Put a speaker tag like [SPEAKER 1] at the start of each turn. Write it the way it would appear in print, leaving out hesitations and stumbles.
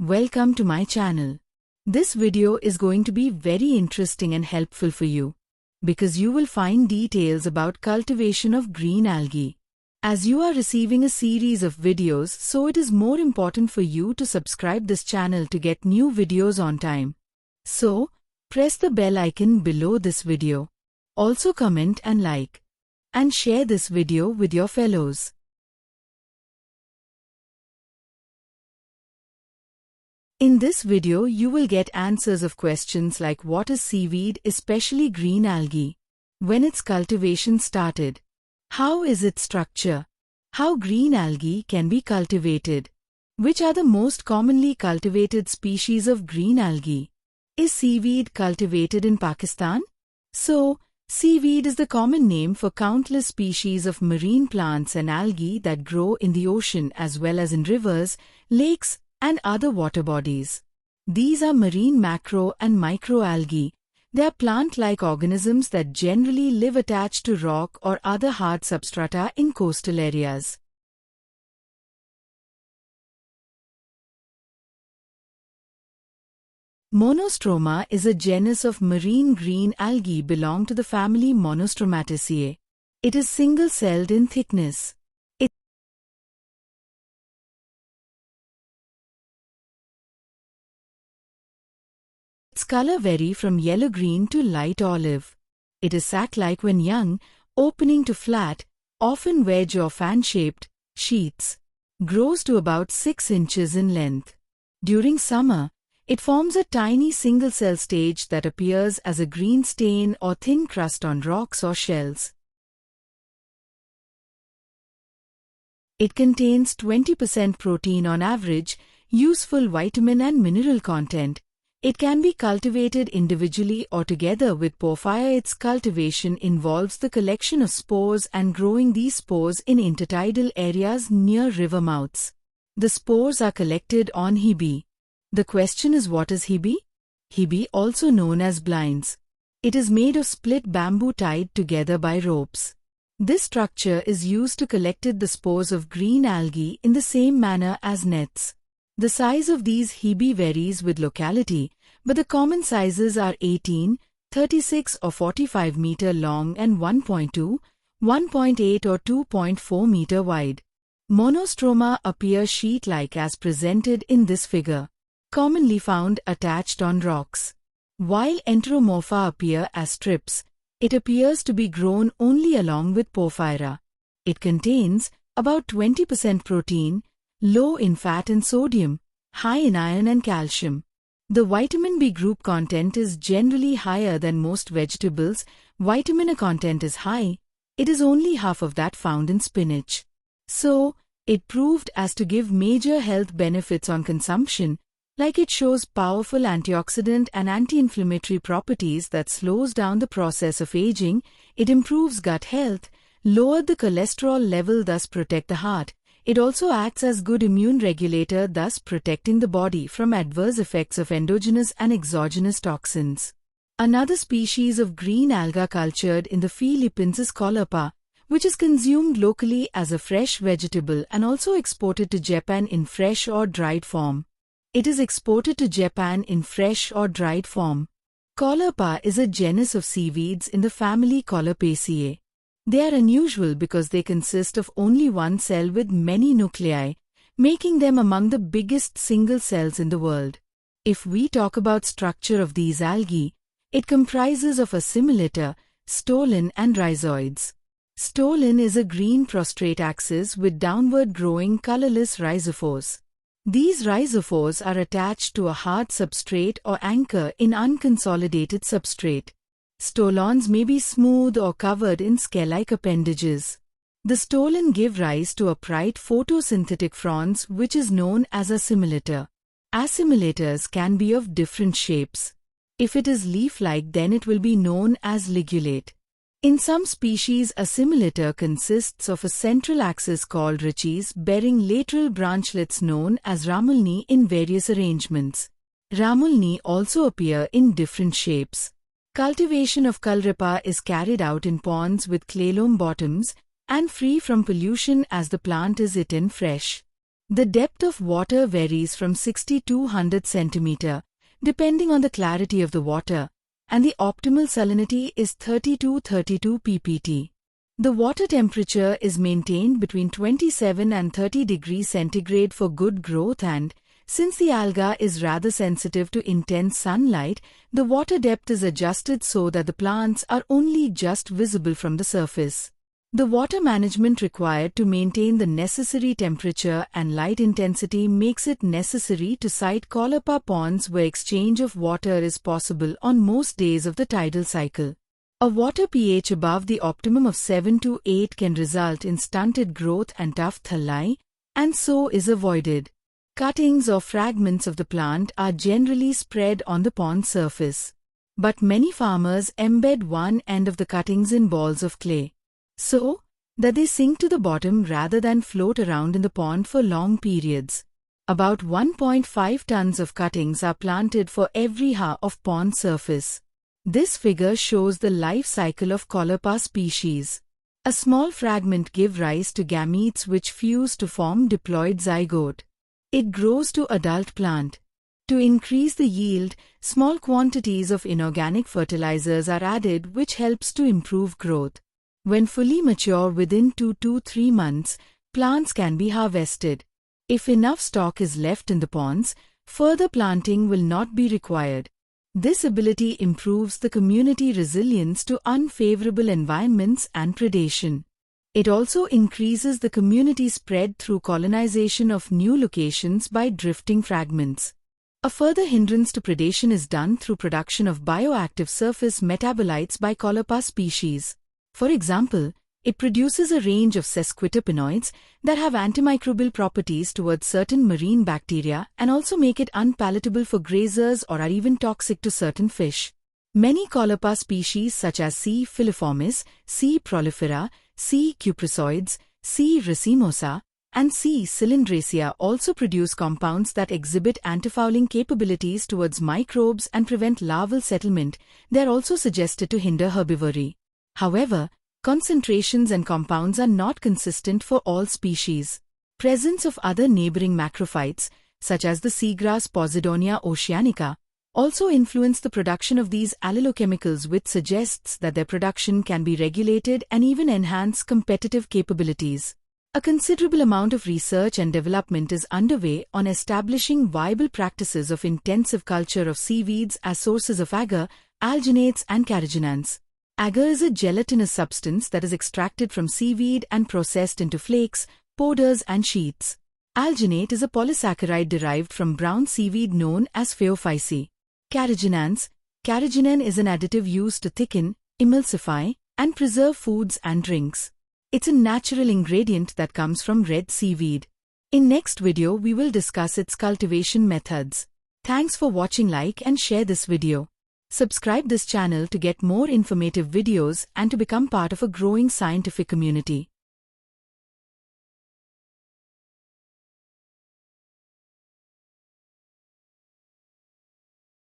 [SPEAKER 1] Welcome to my channel. This video is going to be very interesting and helpful for you because you will find details about cultivation of green algae. As you are receiving a series of videos, so it is more important for you to subscribe this channel to get new videos on time. So, press the bell icon below this video. Also comment and like and share this video with your fellows. In this video you will get answers of questions like what is seaweed, especially green algae, when its cultivation started, how is its structure, how green algae can be cultivated, which are the most commonly cultivated species of green algae, is seaweed cultivated in Pakistan? So, seaweed is the common name for countless species of marine plants and algae that grow in the ocean as well as in rivers, lakes, and other water bodies. These are marine macro and microalgae. They are plant-like organisms that generally live attached to rock or other hard substrata in coastal areas. Monostroma is a genus of marine green algae belong to the family Monostromaticeae. It is single-celled in thickness. Its color vary from yellow-green to light olive. It is sac-like when young, opening to flat, often wedge or fan-shaped, sheaths. Grows to about 6 inches in length. During summer, it forms a tiny single-cell stage that appears as a green stain or thin crust on rocks or shells. It contains 20% protein on average, useful vitamin and mineral content. It can be cultivated individually or together with porphyra. Its cultivation involves the collection of spores and growing these spores in intertidal areas near river mouths. The spores are collected on hebe. The question is, what is hebe? Hebe, also known as blinds. It is made of split bamboo tied together by ropes. This structure is used to collect the spores of green algae in the same manner as nets. The size of these hebe varies with locality, but the common sizes are 18, 36 or 45 meter long and 1.2, 1.8 or 2.4 meter wide. Monostroma appear sheet-like as presented in this figure, commonly found attached on rocks. While enteromorpha appear as strips, it appears to be grown only along with porphyra. It contains about 20% protein, low in fat and sodium, high in iron and calcium. The vitamin B group content is generally higher than most vegetables. Vitamin A content is high. It is only half of that found in spinach. So, it proved as to give major health benefits on consumption, like it shows powerful antioxidant and anti-inflammatory properties that slows down the process of aging. It improves gut health, lowered the cholesterol level, thus protect the heart. It also acts as good immune regulator, thus protecting the body from adverse effects of endogenous and exogenous toxins. Another species of green alga cultured in the Philippines is caulerpa, which is consumed locally as a fresh vegetable and also exported to Japan in fresh or dried form. It is exported to Japan in fresh or dried form. Caulerpa is a genus of seaweeds in the family Caulerpaceae. They are unusual because they consist of only one cell with many nuclei, making them among the biggest single cells in the world. If we talk about structure of these algae, it comprises of a simulator, stolon and rhizoids. Stolon is a green prostrate axis with downward growing colorless rhizophores. These rhizophores are attached to a hard substrate or anchor in unconsolidated substrate. Stolons may be smooth or covered in scale-like appendages. The stolon give rise to upright photosynthetic fronds, which is known as a simulator. Assimilators can be of different shapes. If it is leaf-like, then it will be known as ligulate. In some species, a simulator consists of a central axis called rachis bearing lateral branchlets known as ramulni in various arrangements. Ramulni also appear in different shapes. Cultivation of caulerpa is carried out in ponds with clay loam bottoms and free from pollution as the plant is eaten fresh. The depth of water varies from 60 to 100 cm, depending on the clarity of the water, and the optimal salinity is 30 to 32 ppt. The water temperature is maintained between 27 and 30 degrees centigrade for good growth, and, since the alga is rather sensitive to intense sunlight, the water depth is adjusted so that the plants are only just visible from the surface. The water management required to maintain the necessary temperature and light intensity makes it necessary to site caulopa ponds where exchange of water is possible on most days of the tidal cycle. A water pH above the optimum of 7 to 8 can result in stunted growth and tough thalli, and so is avoided. Cuttings or fragments of the plant are generally spread on the pond surface. But many farmers embed one end of the cuttings in balls of clay, so that they sink to the bottom rather than float around in the pond for long periods. About 1.5 tons of cuttings are planted for every ha of pond surface. This figure shows the life cycle of caulopa species. A small fragment gives rise to gametes which fuse to form diploid zygote. It grows to adult plant. To increase the yield, small quantities of inorganic fertilizers are added which helps to improve growth. When fully mature within 2 to 3 months, plants can be harvested. If enough stock is left in the ponds, further planting will not be required. This ability improves the community resilience to unfavorable environments and predation. It also increases the community spread through colonization of new locations by drifting fragments. A further hindrance to predation is done through production of bioactive surface metabolites by caulopa species. For example, it produces a range of sesquiterpenoids that have antimicrobial properties towards certain marine bacteria and also make it unpalatable for grazers or are even toxic to certain fish. Many caulopa species such as C. filiformis, C. prolifera, C. cupressoides, C. racemosa, and C. cylindracea also produce compounds that exhibit antifouling capabilities towards microbes and prevent larval settlement. They are also suggested to hinder herbivory. However, concentrations and compounds are not consistent for all species. Presence of other neighboring macrophytes, such as the seagrass Posidonia oceanica, also influence the production of these allelochemicals, which suggests that their production can be regulated and even enhance competitive capabilities. A considerable amount of research and development is underway on establishing viable practices of intensive culture of seaweeds as sources of agar, alginates and carrageenans. Agar is a gelatinous substance that is extracted from seaweed and processed into flakes, powders and sheets. Alginate is a polysaccharide derived from brown seaweed known as phaeophyce. Carrageenans. Carrageenan is an additive used to thicken, emulsify, and preserve foods and drinks. It's a natural ingredient that comes from red seaweed. In next video we will discuss its cultivation methods. Thanks for watching. Like and share this video. Subscribe this channel to get more informative videos and to become part of a growing scientific community.